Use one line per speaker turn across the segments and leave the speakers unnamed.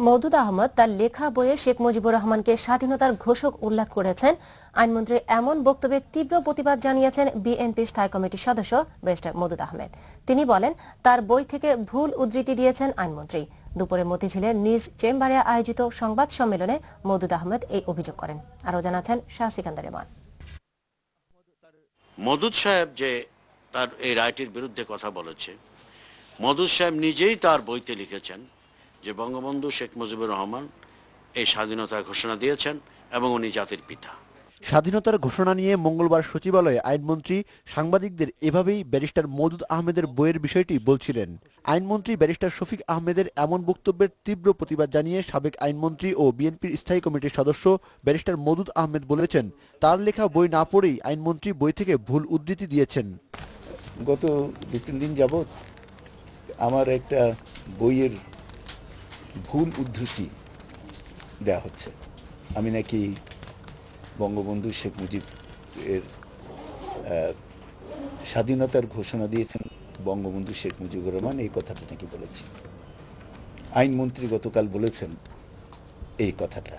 মওদুদ আহমদ তার লেখা বইয়ে শেখ মুজিবুর রহমানকে স্বাধীনতার ঘোষক উল্লেখ করেছেন। আইনমন্ত্রী এমন বক্তব্যের তীব্র প্রতিবাদ জানিয়েছেন বিএনপির স্থায়ী কমিটির সদস্য ব্যারিস্টার মওদুদ আহমেদ। তিনি বলেন, তার বই থেকে ভুল উদ্ধৃতি দিয়েছেন আইনমন্ত্রী। দুপুরে মতিঝিলের নিজ চেম্বারে আয়োজিত সংবাদ সম্মেলনে মওদুদ আহমেদ এই অভিযোগ করেন। আরও জানাচ্ছেন শাহ সিকান্দার রেমান।
মওদুদ সাহেব যে তার এই রায়টির বিরুদ্ধে কথা বলেছে, মওদুদ সাহেব নিজেই তার বইতে লিখেছেন যে বঙ্গবন্ধু শেখ মুজিবুর রহমান এই স্বাধীনতার ঘোষণা দিয়েছেন এবং উনি জাতির পিতা।
স্বাধীনতার ঘোষণা নিয়ে মঙ্গলবার সচিবালয়ে আইনমন্ত্রী সাংবাদিকদের এভাবেই ব্যারিস্টার মওদুদ আহমেদের বইয়ের বিষয়টি বলছিলেন। আইনমন্ত্রী ব্যারিস্টার শফিক আহমেদের এমন বক্তব্যের তীব্র প্রতিবাদ জানিয়ে সাবেক আইনমন্ত্রী ও বিএনপির স্থায়ী কমিটির সদস্য ব্যারিস্টার মওদুদ আহমেদ বলেছেন, তার লেখা বই না পড়েই আইনমন্ত্রী বই থেকে ভুল উদ্ধৃতি দিয়েছেন।
গত 2-3 দিন যাবৎ আমার একটা বইয়ের ভুল উদ্ধৃতি দেয়া হচ্ছে। আমি নাকি বঙ্গবন্ধু শেখ মুজিব এর স্বাধীনতার ঘোষণা দিয়েছেন বঙ্গবন্ধু শেখ মুজিবুর রহমান, এই কথাটা নাকি বলেছি। আইনমন্ত্রী গতকাল বলেছেন এই কথাটা।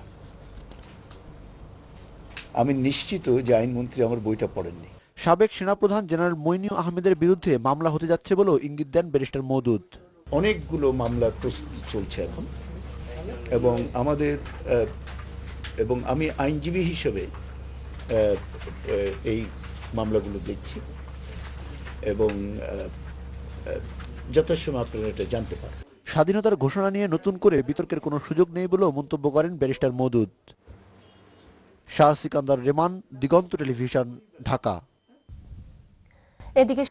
আমি নিশ্চিত যে আইনমন্ত্রী আমার বইটা পড়েননি।
সাবেক সেনাপ্রধান জেনারেল মইনু আহমেদের বিরুদ্ধে মামলা হতে যাচ্ছে বলেও ইঙ্গিত দেন ব্যারিস্টার মওদুদ।
অনেকগুলো মামলার প্রস্তুতি চলছে এখন, এবং আমি আইনজীবী হিসেবে এই মামলাগুলো দেখছি এবং যথাসময় আপনারা এটা জানতে পারেন।
স্বাধীনতার ঘোষণা নিয়ে নতুন করে বিতর্কের কোনো সুযোগ নেই বলেও মন্তব্য করেন ব্যারিস্টার মওদুদ। শাহ সিকান্দার রেমান, দিগন্ত টেলিভিশন, ঢাকা।
এদিকে